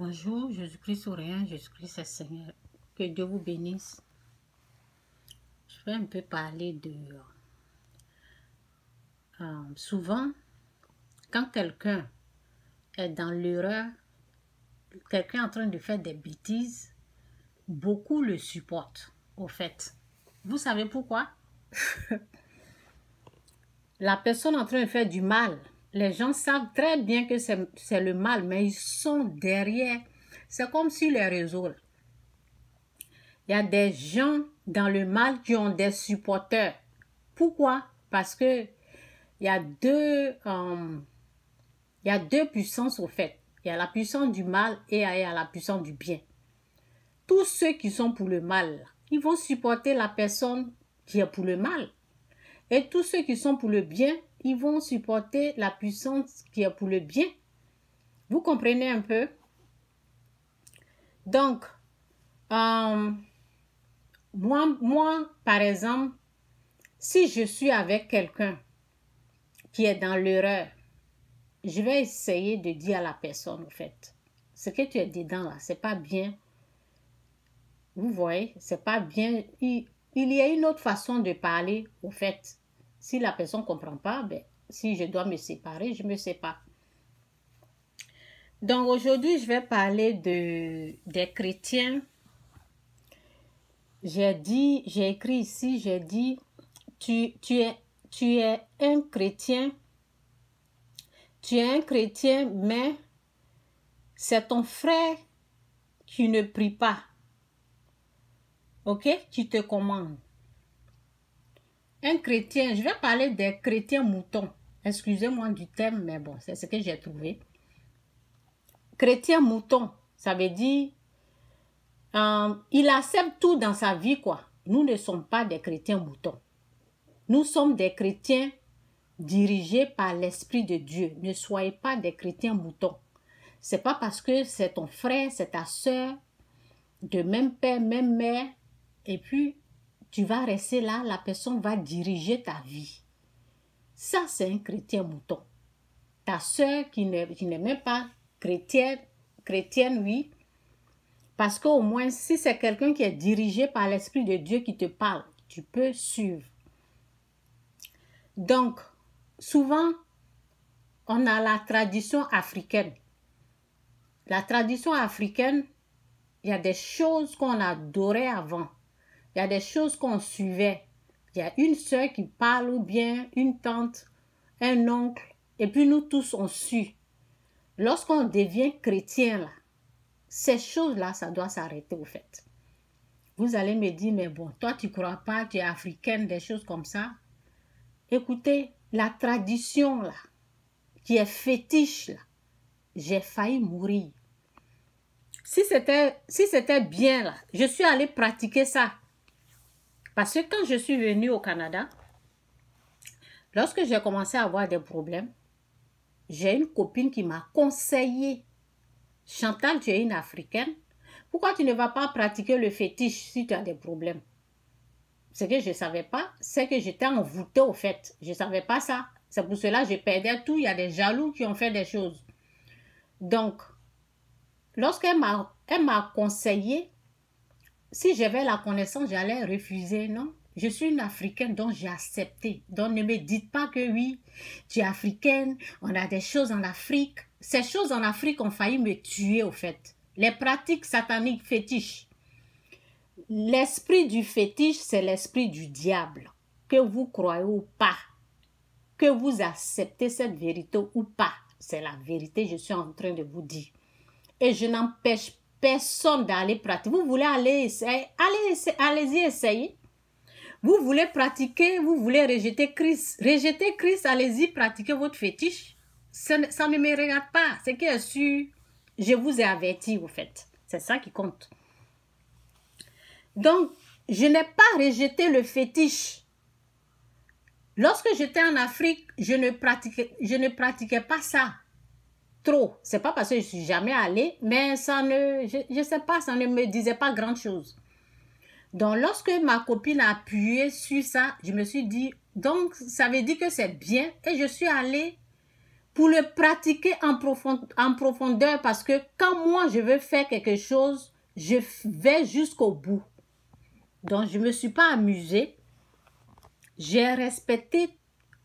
Bonjour, Jésus-Christ ou rien, Jésus-Christ est Seigneur. Que Dieu vous bénisse. Je vais un peu parler de... souvent, quand quelqu'un est dans l'erreur, quelqu'un est en train de faire des bêtises, beaucoup le supportent, au fait. Vous savez pourquoi? La personne en train de faire du mal, les gens savent très bien que c'est le mal, mais ils sont derrière. C'est comme sur les réseaux. Il y a des gens dans le mal qui ont des supporters. Pourquoi? Parce que il y a deux puissances au fait. Il y a la puissance du mal et il y a la puissance du bien. Tous ceux qui sont pour le mal, ils vont supporter la personne qui est pour le mal. Et tous ceux qui sont pour le bien, ils vont supporter la puissance qui est pour le bien. Vous comprenez un peu? Donc, moi, par exemple, si je suis avec quelqu'un qui est dans l'erreur, je vais essayer de dire à la personne, en fait, ce que tu es dedans là, c'est pas bien. Vous voyez, c'est pas bien. Il y a une autre façon de parler, au fait. Si la personne ne comprend pas, ben, si je dois me séparer, je me sépare. Donc aujourd'hui, je vais parler des chrétiens. J'ai écrit ici, j'ai dit, tu es un chrétien. Tu es un chrétien, mais c'est ton frère qui ne prie pas. Ok? Qui te commande. Un chrétien, je vais parler des chrétiens moutons. Excusez-moi du thème, mais bon, c'est ce que j'ai trouvé. Chrétien mouton, ça veut dire, il accepte tout dans sa vie, quoi. Nous ne sommes pas des chrétiens moutons. Nous sommes des chrétiens dirigés par l'Esprit de Dieu. Ne soyez pas des chrétiens moutons. C'est pas parce que c'est ton frère, c'est ta soeur, de même père, même mère, et puis tu vas rester là, la personne va diriger ta vie. Ça, c'est un chrétien mouton. Ta soeur qui n'est même pas chrétienne, oui, parce qu'au moins, si c'est quelqu'un qui est dirigé par l'Esprit de Dieu qui te parle, tu peux suivre. Donc, souvent, on a la tradition africaine. La tradition africaine, il y a des choses qu'on adorait avant. Il y a des choses qu'on suivait. Il y a une sœur qui parle ou bien une tante, un oncle, et puis nous tous on suit. Lorsqu'on devient chrétien, là, ces choses-là, ça doit s'arrêter au fait. Vous allez me dire, mais bon, toi tu ne crois pas, tu es africaine, des choses comme ça. Écoutez, la tradition là, qui est fétiche là, j'ai failli mourir. Si c'était bien là, je suis allée pratiquer ça. Parce que quand je suis venue au Canada, lorsque j'ai commencé à avoir des problèmes, j'ai une copine qui m'a conseillé, Chantal, tu es une Africaine, pourquoi tu ne vas pas pratiquer le fétiche si tu as des problèmes? Ce que je ne savais pas, c'est que j'étais envoûtée au fait. Je ne savais pas ça. C'est pour cela que je perdais tout. Il y a des jaloux qui ont fait des choses. Donc, lorsqu'elle m'a conseillé, si j'avais la connaissance, j'allais refuser, non? Je suis une Africaine, donc j'ai accepté. Donc ne me dites pas que oui, tu es africaine, on a des choses en Afrique. Ces choses en Afrique ont failli me tuer au fait. Les pratiques sataniques fétiches. L'esprit du fétiche, c'est l'esprit du diable. Que vous croyez ou pas, que vous acceptez cette vérité ou pas, c'est la vérité, je suis en train de vous dire. Et je n'empêche personne d'aller pratiquer. Vous voulez aller essayer, allez-y essayer. Vous voulez pratiquer, vous voulez rejeter Christ. Rejeter Christ, allez-y pratiquer votre fétiche. Ça ne me regarde pas. Ce qui est sûr, je vous ai averti, au fait. C'est ça qui compte. Donc, je n'ai pas rejeté le fétiche. Lorsque j'étais en Afrique, je ne pratiquais pas ça. Trop. C'est pas parce que je suis jamais allée, mais je sais pas, ça ne me disait pas grand chose. Donc, lorsque ma copine a appuyé sur ça, je me suis dit, donc, ça veut dire que c'est bien. Et je suis allée pour le pratiquer en profondeur, parce que quand moi je veux faire quelque chose, je vais jusqu'au bout. Donc je ne me suis pas amusée. J'ai respecté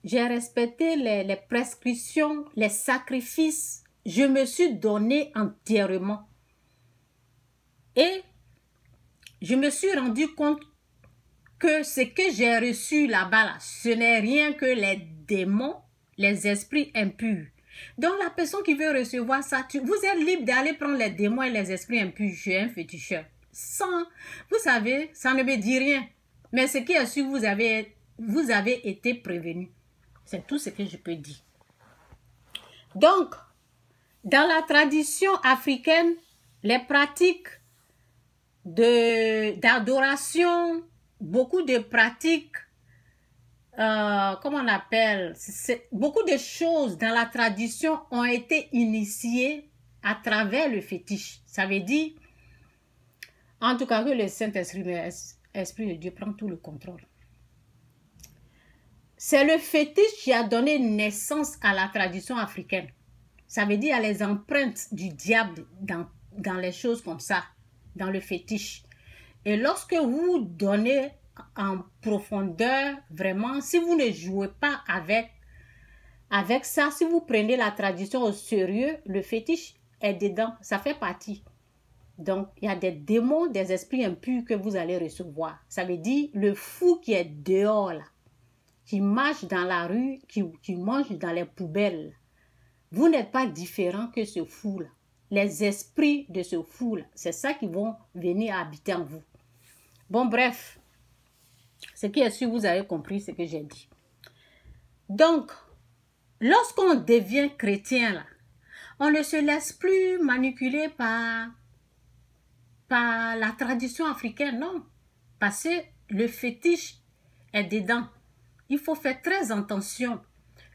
les prescriptions, les sacrifices. Je me suis donné entièrement. Et je me suis rendu compte que ce que j'ai reçu là-bas, là, ce n'est rien que les démons, les esprits impurs. Donc la personne qui veut recevoir ça, vous êtes libre d'aller prendre les démons et les esprits impurs chez un féticheur. Sans, vous savez, ça ne me dit rien. Mais ce qui est sûr, vous avez été prévenu. C'est tout ce que je peux dire. Donc, dans la tradition africaine, les pratiques d'adoration, beaucoup de pratiques, comment on appelle, beaucoup de choses dans la tradition ont été initiées à travers le fétiche. Ça veut dire, en tout cas, que le Saint-Esprit, Esprit de Dieu, prend tout le contrôle. C'est le fétiche qui a donné naissance à la tradition africaine. Ça veut dire, il y a les empreintes du diable dans les choses comme ça, dans le fétiche. Et lorsque vous donnez en profondeur, vraiment, si vous ne jouez pas avec ça, si vous prenez la tradition au sérieux, le fétiche est dedans, ça fait partie. Donc, il y a des démons, des esprits impurs que vous allez recevoir. Ça veut dire le fou qui est dehors, là, qui marche dans la rue, qui mange dans les poubelles. Vous n'êtes pas différent que ce fou-là. Les esprits de ce fou-là, c'est ça qui vont venir habiter en vous. Bon, bref, ce qui est sûr, vous avez compris ce que j'ai dit. Donc, lorsqu'on devient chrétien, là, on ne se laisse plus manipuler par la tradition africaine, non. Parce que le fétiche est dedans. Il faut faire très attention.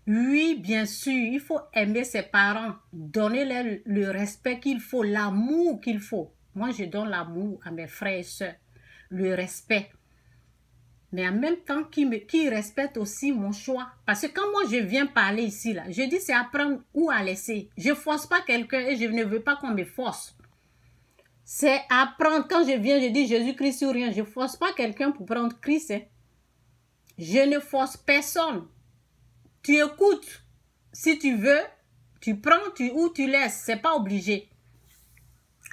Oui, bien sûr, il faut aimer ses parents, donner le respect qu'il faut, l'amour qu'il faut. Moi, je donne l'amour à mes frères et sœurs, le respect. Mais en même temps, qui respecte aussi mon choix. Parce que quand moi, je viens parler ici, là, je dis c'est à prendre ou à laisser. Je ne force pas quelqu'un et je ne veux pas qu'on me force. C'est apprendre. Quand je viens, je dis Jésus-Christ ou rien. Je ne force pas quelqu'un pour prendre Christ. Hein. Je ne force personne. Tu écoutes. Si tu veux, tu prends ou tu laisses. Ce n'est pas obligé.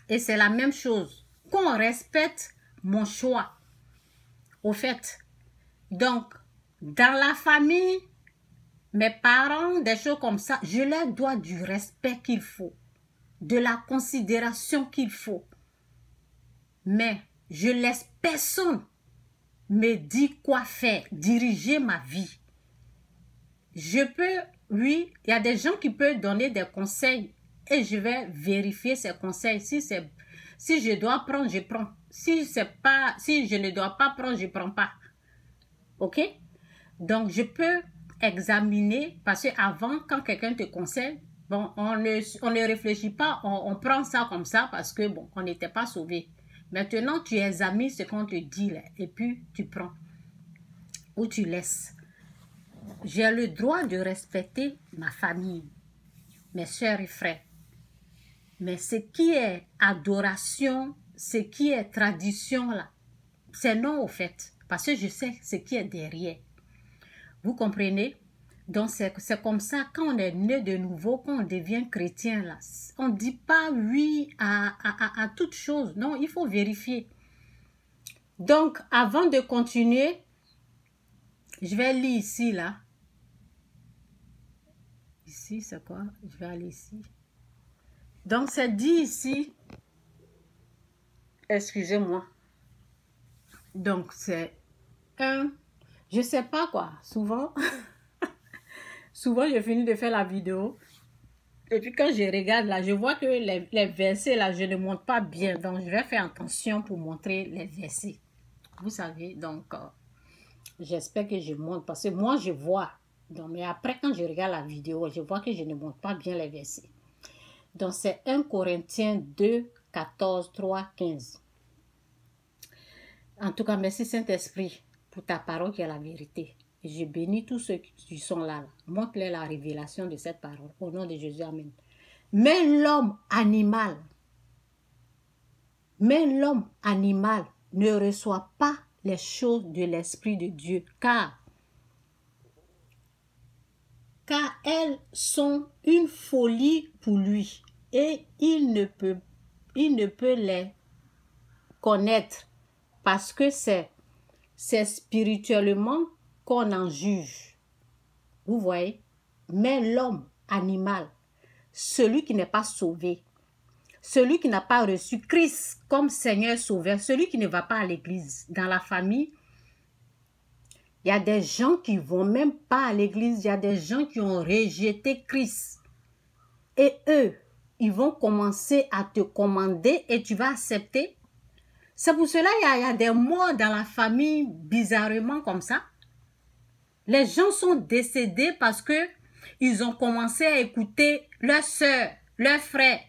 Et c'est la même chose. Qu'on respecte mon choix. Au fait. Donc, dans la famille, mes parents, des choses comme ça, je leur dois du respect qu'il faut. De la considération qu'il faut. Mais je laisse personne me dire quoi faire, diriger ma vie. Je peux, oui, il y a des gens qui peuvent donner des conseils et je vais vérifier ces conseils. Si je dois prendre, je prends. Si je ne dois pas prendre, je ne prends pas. OK? Donc, je peux examiner parce qu'avant, quand quelqu'un te conseille, bon, on ne réfléchit pas, on prend ça comme ça parce que, bon, on n'était pas sauvés. Maintenant, tu examines ce qu'on te dit là, et puis tu prends ou tu laisses. J'ai le droit de respecter ma famille, mes soeurs et frères. Mais ce qui est adoration, ce qui est tradition là, c'est non au fait. Parce que je sais ce qui est derrière. Vous comprenez? Donc c'est comme ça, quand on est né de nouveau, quand on devient chrétien, là, on ne dit pas oui à toute chose. Non, il faut vérifier. Donc, avant de continuer, je vais lire ici, là. Ici, c'est quoi? Je vais aller ici. Donc, c'est dit ici. Excusez-moi. Donc, c'est un... Je sais pas quoi. Souvent... Souvent, je finis de faire la vidéo. Et puis, quand je regarde là, je vois que les versets là, je ne montre pas bien. Donc, je vais faire attention pour montrer les versets. Vous savez, donc, j'espère que je montre. Parce que moi, je vois. Donc, mais après, quand je regarde la vidéo, je vois que je ne montre pas bien les versets. Donc, c'est 1 Corinthiens 2, 14, 3, 15. En tout cas, merci Saint-Esprit pour ta parole qui est la vérité. Et je bénis tous ceux qui sont là. Montre-leur la révélation de cette parole. Au nom de Jésus, amen. Mais l'homme animal ne reçoit pas les choses de l'Esprit de Dieu, car elles sont une folie pour lui, et il ne peut les connaître, parce que c'est spirituellement qu'on en juge. Vous voyez? Mais l'homme animal, celui qui n'est pas sauvé, celui qui n'a pas reçu Christ comme Seigneur Sauveur, celui qui ne va pas à l'église, dans la famille, il y a des gens qui ne vont même pas à l'église, il y a des gens qui ont rejeté Christ. Et eux, ils vont commencer à te commander et tu vas accepter. C'est pour cela qu'il y a des morts dans la famille bizarrement comme ça. Les gens sont décédés parce que ils ont commencé à écouter leur soeur, leur frère,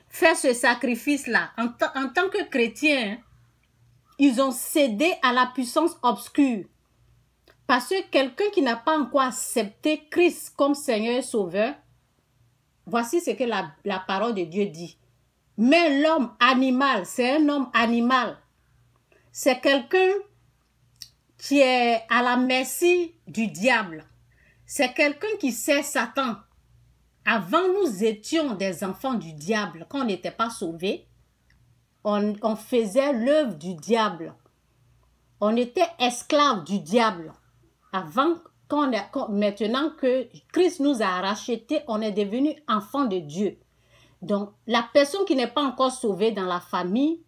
faire ce sacrifice-là. En tant que chrétiens, ils ont cédé à la puissance obscure. Parce que quelqu'un qui n'a pas encore accepté Christ comme Seigneur et Sauveur, voici ce que la parole de Dieu dit. Mais l'homme animal, c'est un homme animal. C'est quelqu'un qui est à la merci du diable. C'est quelqu'un qui sait Satan. Avant, nous étions des enfants du diable. Quand on n'était pas sauvés, on faisait l'œuvre du diable. On était esclaves du diable. Maintenant que Christ nous a rachetés, on est devenu enfants de Dieu. Donc, la personne qui n'est pas encore sauvée dans la famille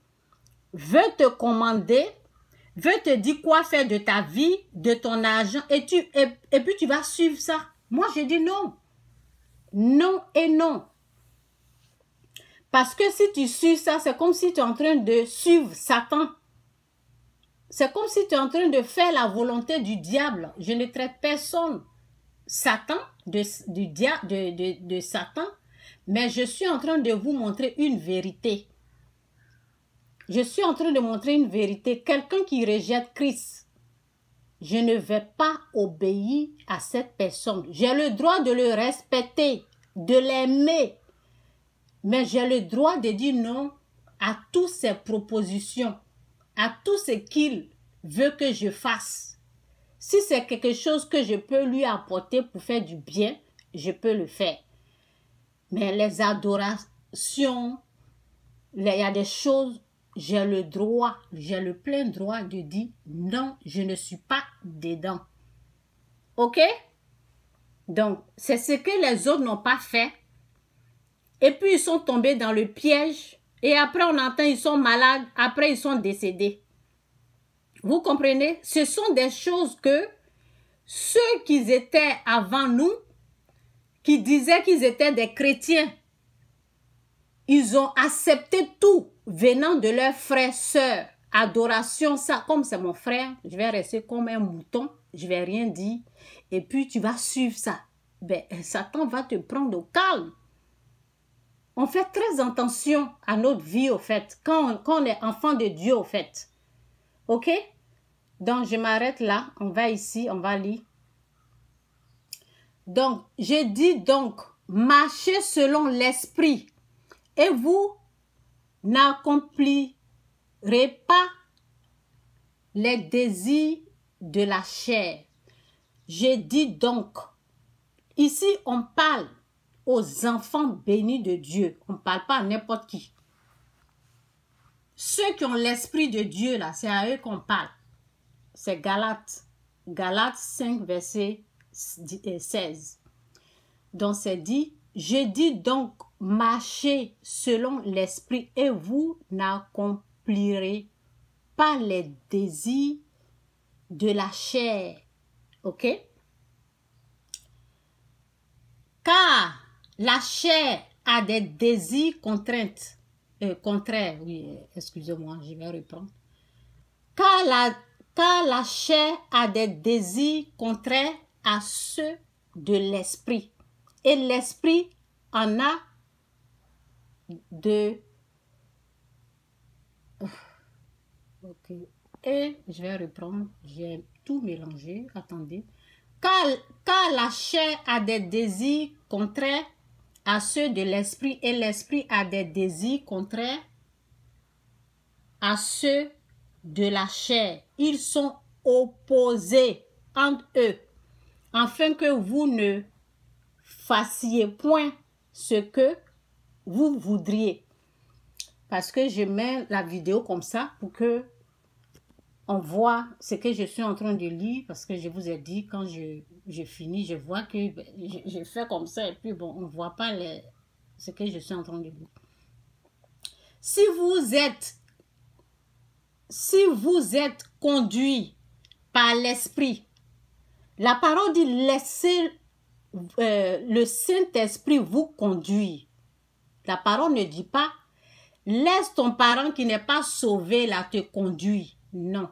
veut te commander, veut te dire quoi faire de ta vie, de ton argent, et puis tu vas suivre ça. Moi, je dis non. Non et non. Parce que si tu suis ça, c'est comme si tu es en train de suivre Satan. C'est comme si tu es en train de faire la volonté du diable. Je ne traite personne Satan, de Satan, mais je suis en train de vous montrer une vérité. Je suis en train de montrer une vérité. Quelqu'un qui rejette Christ, je ne vais pas obéir à cette personne. J'ai le droit de le respecter, de l'aimer, mais j'ai le droit de dire non à toutes ses propositions, à tout ce qu'il veut que je fasse. Si c'est quelque chose que je peux lui apporter pour faire du bien, je peux le faire. Mais les adorations, il y a des choses, j'ai le droit, j'ai le plein droit de dire non, je ne suis pas dedans. Ok? Donc, c'est ce que les autres n'ont pas fait. Et puis, ils sont tombés dans le piège. Et après, on entend, ils sont malades. Après, ils sont décédés. Vous comprenez? Ce sont des choses que ceux qui étaient avant nous, qui disaient qu'ils étaient des chrétiens, ils ont accepté tout venant de leurs frères, sœurs. Adoration, ça, comme c'est mon frère, je vais rester comme un mouton, je vais rien dire. Et puis, tu vas suivre ça. Ben, Satan va te prendre au calme. On fait très attention à notre vie, au fait, quand on est enfant de Dieu, au fait. Ok? Donc, je m'arrête là. On va ici, on va lire. Donc, j'ai dit donc, marchez selon l'esprit et vous n'accomplirez pas les désirs de la chair. J'ai dit donc, ici, on parle aux enfants bénis de Dieu. On ne parle pas à n'importe qui. Ceux qui ont l'esprit de Dieu, là, c'est à eux qu'on parle. C'est Galates. Galates 5, verset 16. Donc, c'est dit, je dis donc, marchez selon l'esprit et vous n'accomplirez pas les désirs de la chair. Ok? Car la chair a des désirs contraires. Oui, excusez-moi, je vais reprendre. Car la chair a des désirs contraires à ceux de l'esprit. Et l'esprit en a de... Ok. Et je vais reprendre. J'ai tout mélangé. Attendez. Car la chair a des désirs contraires à ceux de l'esprit et l'esprit a des désirs contraires à ceux de la chair. Ils sont opposés entre eux, afin que vous ne fassiez point ce que vous voudriez. Parce que je mets la vidéo comme ça pour que on voit ce que je suis en train de lire, parce que je vous ai dit, quand je finis, je vois que je fais comme ça, et puis bon, on ne voit pas ce que je suis en train de lire. Si vous êtes conduit par l'Esprit, la parole dit laissez le Saint-Esprit vous conduire. La parole ne dit pas laisse ton parent qui n'est pas sauvé là te conduire. Non.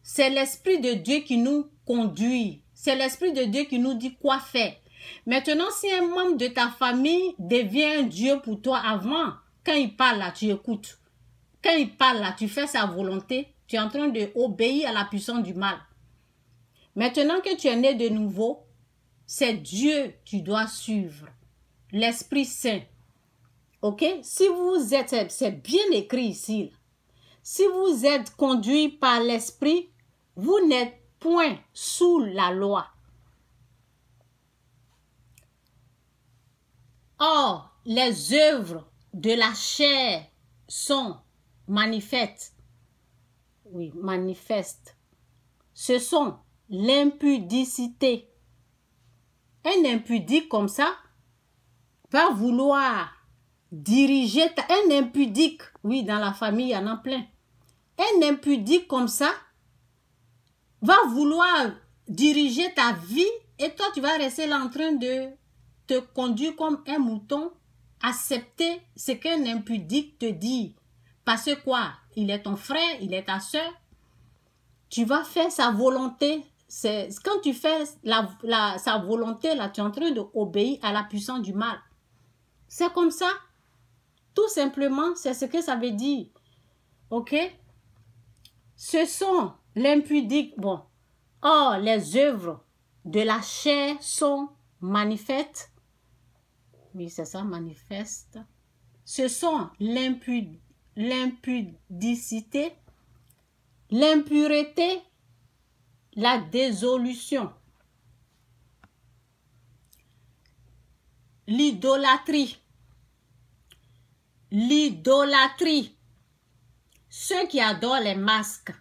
C'est l'Esprit de Dieu qui nous conduit. C'est l'Esprit de Dieu qui nous dit quoi faire. Maintenant, si un membre de ta famille devient un Dieu pour toi avant, quand il parle là, tu écoutes. Quand il parle là, tu fais sa volonté. Tu es en train d'obéir à la puissance du mal. Maintenant que tu es né de nouveau, c'est Dieu que tu dois suivre. L'Esprit Saint. Ok? Si vous êtes, c'est bien écrit ici, là. Si vous êtes conduit par l'Esprit, vous n'êtes point sous la loi. Or, les œuvres de la chair sont manifestes. Oui, manifestes. Ce sont l'impudicité. Un impudique comme ça va vouloir diriger un impudique. Oui, dans la famille, il y en a plein. Un impudique comme ça va vouloir diriger ta vie et toi, tu vas rester là en train de te conduire comme un mouton, accepter ce qu'un impudique te dit. Parce que quoi? Il est ton frère, il est ta soeur. Tu vas faire sa volonté. Quand tu fais sa volonté, là, tu es en train d'obéir à la puissance du mal. C'est comme ça. Tout simplement, c'est ce que ça veut dire. Ok? Ce sont l'impudique. Bon. Or, les œuvres de la chair sont manifestes. Oui, c'est ça, manifeste. Ce sont l'impudicité, l'impureté, la dissolution, l'idolâtrie, ceux qui adorent les masques,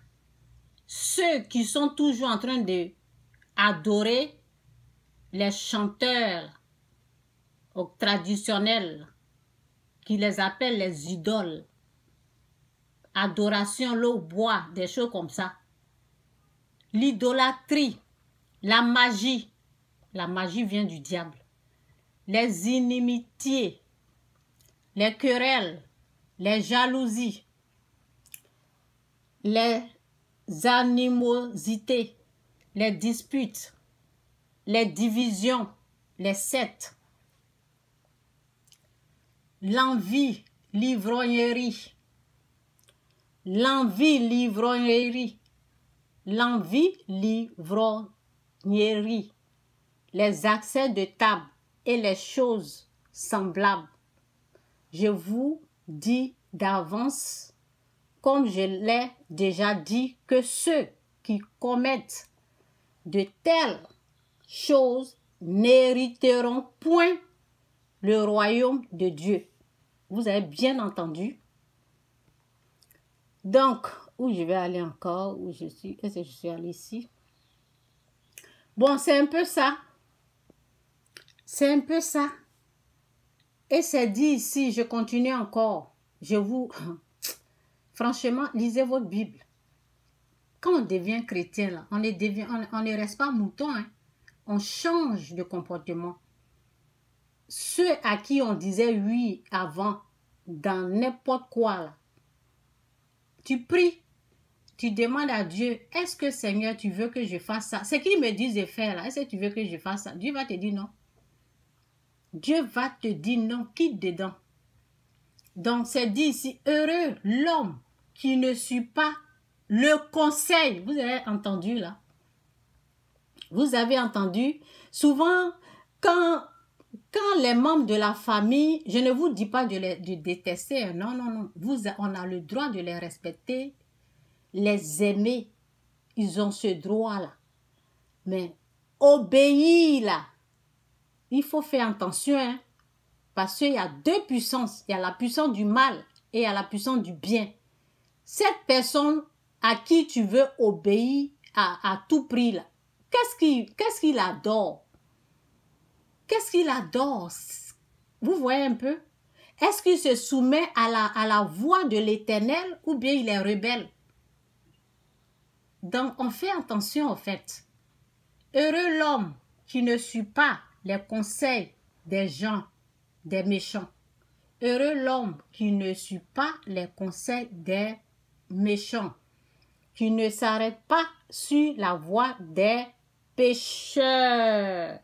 ceux qui sont toujours en train d'adorer les chanteurs traditionnels, qui les appellent les idoles, adoration, l'eau, bois, des choses comme ça. L'idolâtrie, la magie vient du diable. Les inimitiés, les querelles, les jalousies, les animosités, les disputes, les divisions, les sectes, l'envie, l'ivrognerie, les accès de table et les choses semblables. Je vous dis d'avance, comme je l'ai déjà dit, que ceux qui commettent de telles choses n'hériteront point le royaume de Dieu. Vous avez bien entendu? Donc, où je vais aller encore? Où je suis? Est-ce que je suis allée ici? Bon, c'est un peu ça. C'est un peu ça. Et c'est dit ici, je continue encore. Franchement, lisez votre Bible. Quand on devient chrétien, là, on ne reste pas mouton. Hein. On change de comportement. Ceux à qui on disait oui avant, dans n'importe quoi, là, tu pries, tu demandes à Dieu, est-ce que Seigneur, tu veux que je fasse ça? Ce qu'il me dit de faire, là, est-ce que tu veux que je fasse ça? Dieu va te dire non. Dieu va te dire non, quitte dedans. Donc, c'est dit ici, heureux l'homme qui ne suit pas le conseil. Vous avez entendu là? Vous avez entendu, souvent, quand les membres de la famille, je ne vous dis pas de détester, non, non, non. On a le droit de les respecter, les aimer. Ils ont ce droit-là. Mais obéir, là, il faut faire attention, hein, parce qu'il y a deux puissances. Il y a la puissance du mal et il y a la puissance du bien. Cette personne à qui tu veux obéir à tout prix, là, qu'est-ce qu'il adore? Qu'est-ce qu'il adore? Vous voyez un peu? Est-ce qu'il se soumet à la voix de l'Éternel ou bien il est rebelle? Donc, on fait attention au fait. Heureux l'homme qui ne suit pas les conseils des gens, des méchants. Heureux l'homme qui ne suit pas les conseils des méchants, qui ne s'arrête pas sur la voie des pécheurs.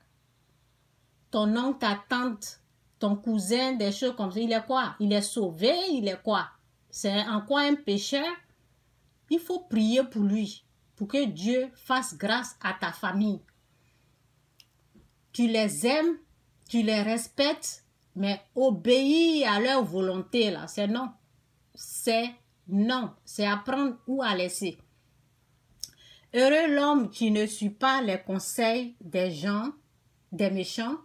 Ton oncle, ta tante, ton cousin, des choses comme ça, il est quoi? Il est sauvé, il est quoi? C'est en quoi un pécheur? Il faut prier pour lui, pour que Dieu fasse grâce à ta famille. Tu les aimes, tu les respectes, mais obéir à leur volonté, là, c'est non. C'est non. C'est à prendre ou à laisser. Heureux l'homme qui ne suit pas les conseils des gens, des méchants,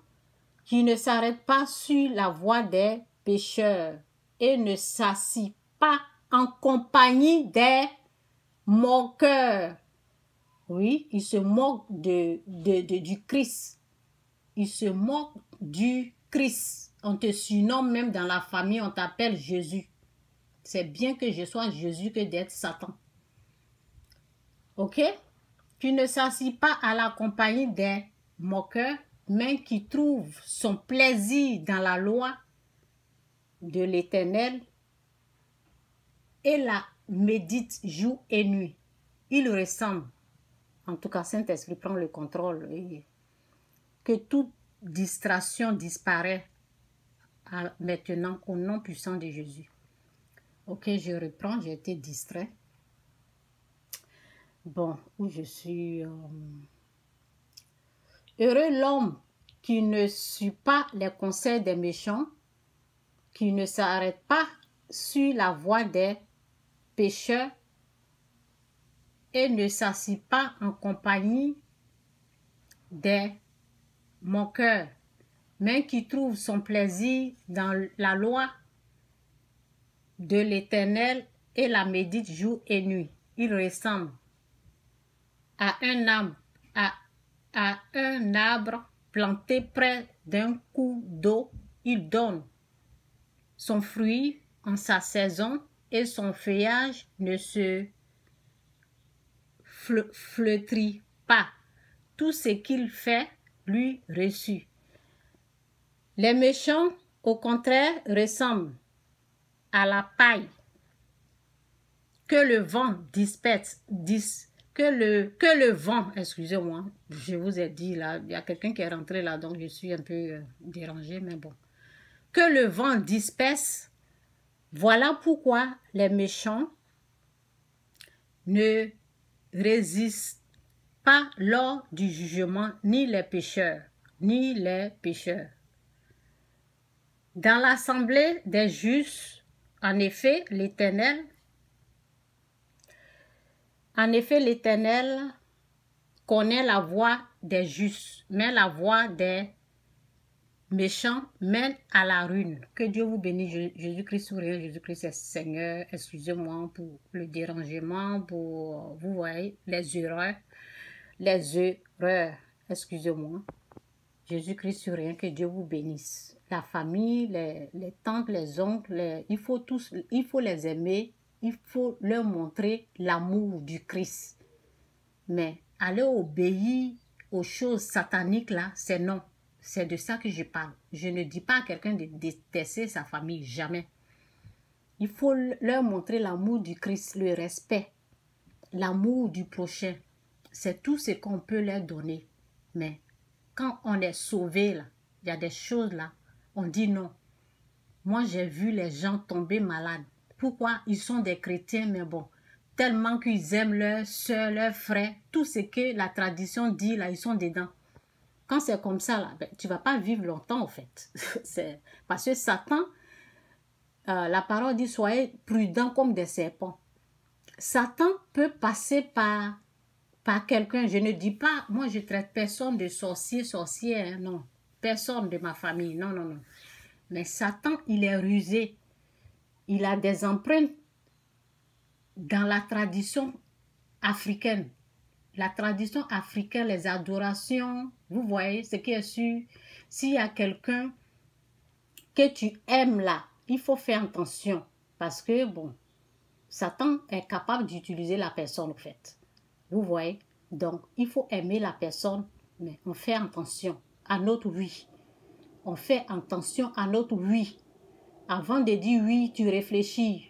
qui ne s'arrête pas sur la voie des pécheurs et ne s'assit pas en compagnie des moqueurs. Oui, il se moque du Christ. Il se moque du Christ. On te surnomme même dans la famille, on t'appelle Jésus. C'est bien que je sois Jésus que d'être Satan. Ok? Tu ne s'assis pas à la compagnie des moqueurs, mais qui trouve son plaisir dans la loi de l'Éternel et la médite jour et nuit. Il ressemble. En tout cas, Saint-Esprit prend le contrôle. Et que toute distraction disparaît maintenant au nom puissant de Jésus. Ok, je reprends, j'ai été distrait. Bon, où je suis... Heureux l'homme qui ne suit pas les conseils des méchants, qui ne s'arrête pas sur la voie des pécheurs et ne s'assit pas en compagnie des moqueurs, mais qui trouve son plaisir dans la loi de l'Éternel et la médite jour et nuit. Il ressemble à un arbre planté près d'un cours d'eau. Il donne son fruit en sa saison et son feuillage ne se flétrit pas. Tout ce qu'il fait lui reçut. Les méchants, au contraire, ressemblent à la paille que le vent disperse, que le vent, excusez-moi, je vous ai dit là, il y a quelqu'un qui est rentré là, donc je suis un peu dérangée, mais bon. Que le vent disperse, voilà pourquoi les méchants ne résistent pas lors du jugement, ni les pécheurs. Dans l'assemblée des justes, en effet, l'Éternel connaît la voie des justes, mais la voie des méchants mène à la ruine. Que Dieu vous bénisse, Jésus-Christ sourire, Jésus-Christ est Seigneur. Excusez-moi pour le dérangement, pour, vous voyez, les erreurs. Excusez-moi. Jésus-Christ sur rien, que Dieu vous bénisse. La famille, les tantes, les oncles, il faut les aimer, il faut leur montrer l'amour du Christ. Mais aller obéir aux choses sataniques là, c'est non. C'est de ça que je parle. Je ne dis pas à quelqu'un de détester sa famille, jamais. Il faut leur montrer l'amour du Christ, le respect, l'amour du prochain. C'est tout ce qu'on peut leur donner. Mais quand on est sauvé, là, il y a des choses là, on dit non. Moi, j'ai vu les gens tomber malades. Pourquoi? Ils sont des chrétiens, mais bon, tellement qu'ils aiment leurs soeurs, leurs frères. Tout ce que la tradition dit, là, ils sont dedans. Quand c'est comme ça, là, ben, tu ne vas pas vivre longtemps, en fait. Parce que Satan, la parole dit, soyez prudents comme des serpents. Satan peut passer par quelqu'un. Je ne dis pas, moi, je traite personne de sorcier, sorcière, non. Personne de ma famille, non, non, non. Mais Satan, il est rusé. Il a des empreintes dans la tradition africaine. La tradition africaine, les adorations, vous voyez ce qui est sûr. S'il y a quelqu'un que tu aimes là, il faut faire attention. Parce que, bon, Satan est capable d'utiliser la personne, en fait. Vous voyez? Donc, il faut aimer la personne, mais on fait attention à notre oui. On fait attention à notre oui. Avant de dire oui, tu réfléchis.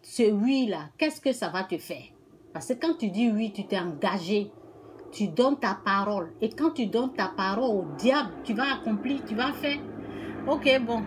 Ce oui-là, qu'est-ce que ça va te faire? Parce que quand tu dis oui, tu t'es engagé. Tu donnes ta parole. Et quand tu donnes ta parole au diable, tu vas accomplir, tu vas faire. Ok, bon.